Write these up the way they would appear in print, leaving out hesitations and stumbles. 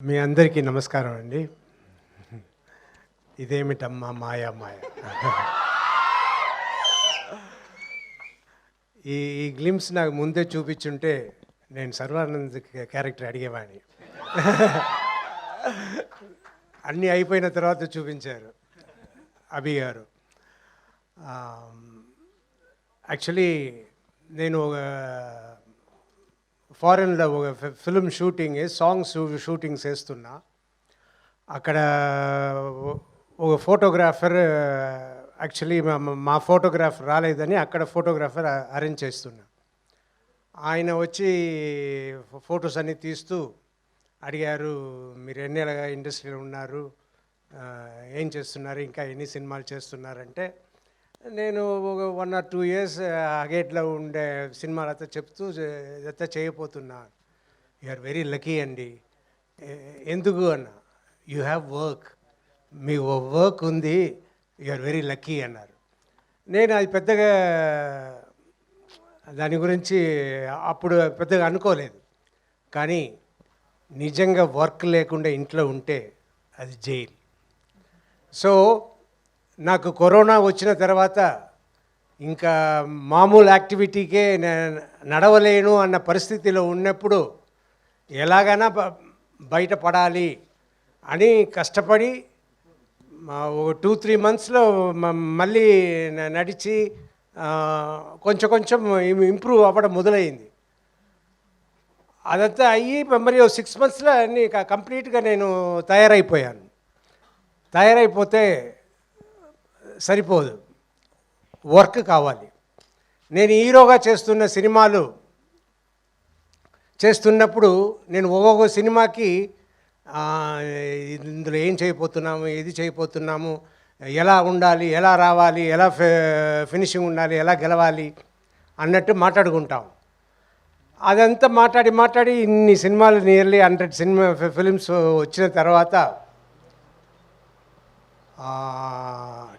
మీ అందరికీ నమస్కారం అండి. ఇదేమిటమ్మా మాయా మాయ. ఈ గ్లిమ్స్ నాకు ముందే చూపించుంటే నేను సర్వానంద్ క్యారెక్టర్ అడిగేవాడిని. అన్నీ అయిపోయిన తర్వాత చూపించారు అభి గారు. యాక్చువల్లీ నేను ఒక ఫారెన్లో ఒక ఫిల్మ్ షూటింగ్ సాంగ్స్ షూటింగ్స్ వేస్తున్నా. అక్కడ ఒక ఫోటోగ్రాఫర్ యాక్చువల్లీ మా ఫోటోగ్రాఫర్ రాలేదని అక్కడ ఫోటోగ్రాఫర్ అరేంజ్ చేస్తున్నా. ఆయన వచ్చి ఫొటోస్ అన్నీ తీస్తూ అడిగారు, మీరు ఎన్నేళ్ళగా ఇండస్ట్రీలో ఉన్నారు, ఏం చేస్తున్నారు, ఇంకా ఎన్ని సినిమాలు చేస్తున్నారంటే నేను ఒక 1 or 2 years అగేట్లో ఉండే సినిమాలతో చెప్తూ ఇదంతా చేయబోతున్నా. యు ఆర్ వెరీ లక్కీ అండి. ఎందుకు అన్న, you have work, me work ఉంది, యు ఆర్ వెరీ లక్కీ అన్నారు. నేను అది పెద్దగా దాని గురించి అప్పుడు పెద్దగా అనుకోలేదు. కానీ నిజంగా వర్క్ లేకుండా ఇంట్లో ఉంటే అది జైలు. సో నాకు కరోనా వచ్చిన తర్వాత ఇంకా మామూలు యాక్టివిటీకే నడవలేను అన్న పరిస్థితిలో ఉన్నప్పుడు ఎలాగైనా బయటపడాలి అని కష్టపడి ఒక 2-3 monthsలో మళ్ళీ నడిచి కొంచెం కొంచెం ఇంప్రూవ్ అవ్వడం మొదలైంది. అదంతా అయ్యి మరి 6 monthsలో అన్నీ కంప్లీట్గా నేను తయారైపోయాను. తయారైపోతే సరిపోదు, వర్క్ కావాలి. నేను హీరోగా చేస్తున్న సినిమాలు చేస్తున్నప్పుడు నేను ఒక్కొక్క సినిమాకి ఇందులో ఏం చేయబోతున్నాము, ఏది చేయబోతున్నాము, ఎలా ఉండాలి, ఎలా రావాలి, ఎలా ఫినిషింగ్ ఉండాలి, ఎలా గెలవాలి అన్నట్టు మాట్లాడుకుంటాం. అదంతా మాట్లాడి ఇన్ని సినిమాలు నియర్లీ 100 ఫిలిమ్స్ వచ్చిన తర్వాత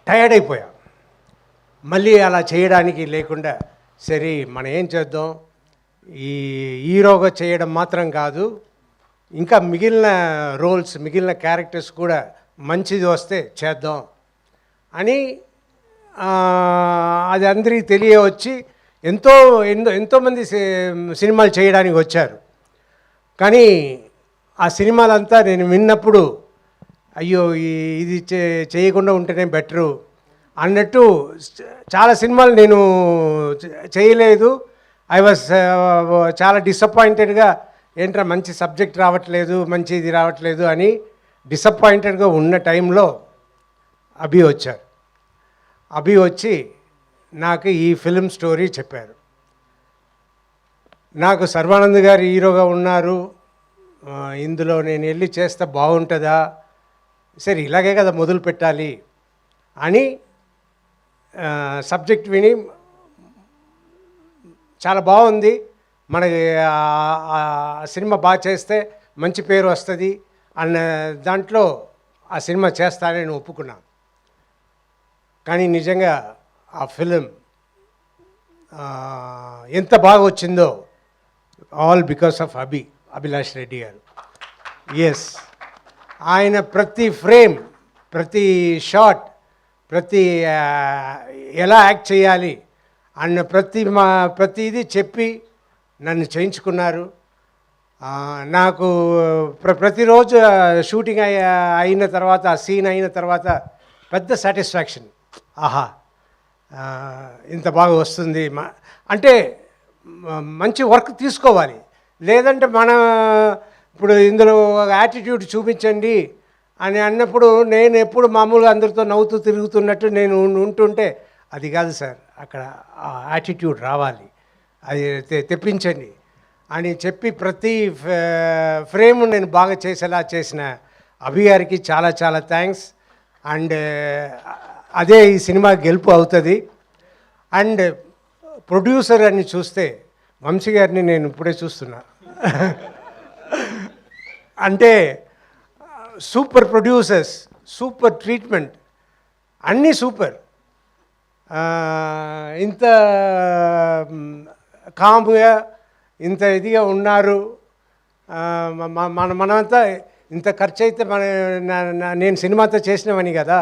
టయర్డ్ అయిపోయా. మళ్ళీ అలా చేయడానికి లేకుండా సరే మనం ఏం చేద్దాం, ఈ హీరోగా చేయడం మాత్రం కాదు, ఇంకా మిగిలిన రోల్స్, మిగిలిన క్యారెక్టర్స్ కూడా మంచిది వస్తే చేద్దాం అని అది అందరికీ తెలియవచ్చి ఎంతోమంది సినిమాలు చేయడానికి వచ్చారు. కానీ ఆ సినిమాలంతా నేను విన్నప్పుడు అయ్యో ఇది చేయకుండా ఉంటేనే బెటరు అన్నట్టు చాలా సినిమాలు నేను చేయలేదు. ఐ వాజ్ చాలా డిసప్పాయింటెడ్గా, ఏంట్రా మంచి సబ్జెక్ట్ రావట్లేదు, మంచి ఇది రావట్లేదు అని డిసప్పాయింటెడ్గా ఉన్న టైంలో అభి వచ్చారు. అభి వచ్చి నాకు ఈ ఫిల్మ్ స్టోరీ చెప్పారు. నాకు సర్వానంద్ గారు హీరోగా ఉన్నారు, ఇందులో నేను వెళ్ళి చేస్తే బాగుంటుందా, సరే ఇలాగే కదా మొదలు పెట్టాలి అని సబ్జెక్ట్ విని చాలా బాగుంది, మనకి సినిమా బాగా చేస్తే మంచి పేరు వస్తుంది అన్న దాంట్లో ఆ సినిమా చేస్తానని నేను ఒప్పుకున్నాను. కానీ నిజంగా ఆ ఫిలిం ఎంత బాగా వచ్చిందో all because of Abhilash Reddy గారు. ఎస్, ఆయన ప్రతి ఫ్రేమ్, ప్రతి షాట్, ప్రతి ఎలా యాక్ట్ చేయాలి అన్న ప్రతిదీ చెప్పి నన్ను చేయించుకున్నారు. నాకు ప్రతిరోజు షూటింగ్ అయిన తర్వాత, ఆ సీన్ అయిన తర్వాత పెద్ద సాటిస్ఫాక్షన్. ఆహా, ఇంత బాగా వస్తుంది అంటే మంచి వర్క్ తీసుకోవాలి. లేదంటే ఇప్పుడు ఇందులో యాటిట్యూడ్ చూపించండి అని అన్నప్పుడు నేను ఎప్పుడు మామూలుగా అందరితో నవ్వుతూ తిరుగుతున్నట్టు నేను ఉంటుంటే అది కాదు సార్, అక్కడ యాటిట్యూడ్ రావాలి, అది తెప్పించండి అని చెప్పి ప్రతి ఫ్రేమ్ నేను బాగా చేసేలా చేసిన అభి గారికి చాలా చాలా థ్యాంక్స్. అండ్ అదే ఈ సినిమా గెలుపు అవుతుంది. అండ్ ప్రొడ్యూసర్ అని చూస్తే వంశీ గారిని నేను ఇప్పుడే చూస్తున్నా. అంటే సూపర్ ప్రొడ్యూసర్స్, సూపర్ ట్రీట్మెంట్, అన్నీ సూపర్. ఇంత కామ్గా, ఇంత ఇదిగా ఉన్నారు. మనమంతా ఇంత ఖర్చు అయితే నేను సినిమాతో చేసినవని కదా,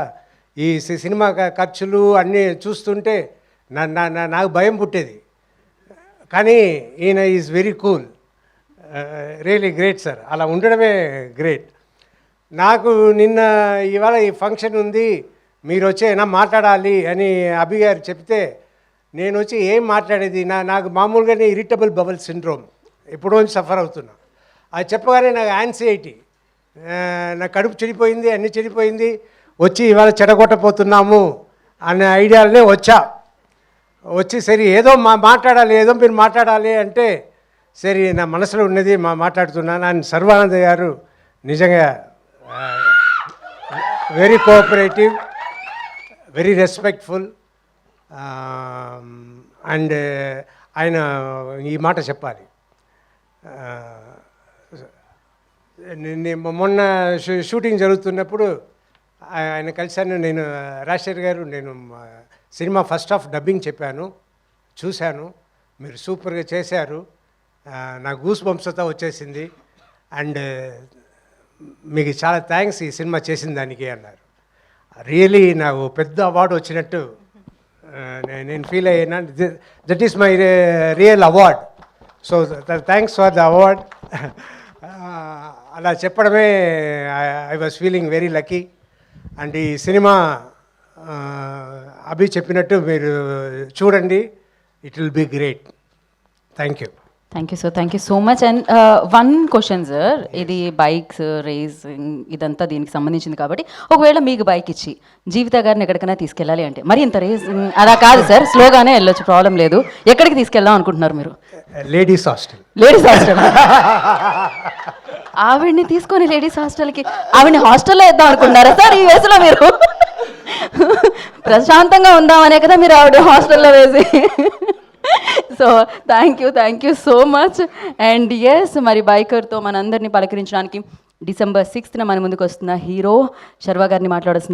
ఈ సినిమా ఖర్చులు అన్నీ చూస్తుంటే నాకు భయం పుట్టేది. కానీ ఈయన is very cool, really great sir. అలా ఉండడమే గ్రేట్. నాకు నిన్న ఇవాళ ఈ ఫంక్షన్ ఉంది, మీరు వచ్చేనా మాట్లాడాలి అని అభి గారు చెప్తే నేను వచ్చి ఏం మాట్లాడేది, నాకు మామూలుగానే ఇరిటబుల్ బబుల్ సిండ్రోమ్ ఎప్పుడో సఫర్ అవుతున్నా. అది చెప్పగానే నాకు యాంగ్జైటీ, నా కడుపు చెడిపోయింది, అన్నీ చెడిపోయింది. వచ్చి ఇవాళ చెడగొట్టపోతున్నాము అనే ఐడియాలనే వచ్చి సరే ఏదో మాట్లాడాలి, ఏదో మీరు మాట్లాడాలి అంటే సరే నా మనసులో ఉన్నది మాట్లాడుతున్నాను. అని సర్వానంద్ గారు నిజంగా very cooperative, very respectful. And ఆయన ఈ మాట చెప్పాలి. మొన్న షూటింగ్ జరుగుతున్నప్పుడు ఆయన కలిశాను. నేను రాజశేఖర్ గారు, నేను సినిమా ఫస్ట్ హాఫ్ డబ్బింగ్ చెప్పాను, చూశాను, మీరు సూపర్గా చేశారు, నా గూస్ బంప్స్తో వచ్చేసింది, అండ్ మీకు చాలా థ్యాంక్స్ ఈ సినిమా చేసిన దానికి అన్నారు. రియలీ నాకు పెద్ద అవార్డు వచ్చినట్టు నేను ఫీల్ అయ్యాను. That is my real award. So thanks for the award. అలా చెప్పడమే I was feeling very lucky. And ఈ సినిమా అభి చెప్పినట్టు మీరు చూడండి, it will be great. Thank you. Thank you sir, thank you so much. And one question sir, ఇది bikes racing ఇదంతా దీనికి సంబంధించింది కాబట్టి ఒకవేళ మీకు బైక్ ఇచ్చి జీవిత గారిని ఎక్కడికైనా తీసుకెళ్ళాలి అంటే, మరి ఇంత రేసింగ్ అలా కాదు సార్, స్లోగానే వెళ్ళొచ్చు, ప్రాబ్లం లేదు, ఎక్కడికి తీసుకెళ్దాం అనుకుంటున్నారు మీరు? Ladies hostel. Ladies hostel? ఆవిడ్ని తీసుకొని లేడీస్ హాస్టల్కి, ఆవిడ్ని హాస్టల్లో వేద్దాం అనుకుంటున్నారా సార్ ఈ వయసులో మీరు? ప్రశాంతంగా ఉందామనే కదా మీరు ఆవిడ హాస్టల్లో వేసి. So thank you so much. And yes, మరి బైకర్తో మనందరినీ పలకరించడానికి December 6th మన ముందుకు వస్తున్న హీరో శర్వా గారిని మాట్లాడుతుంది.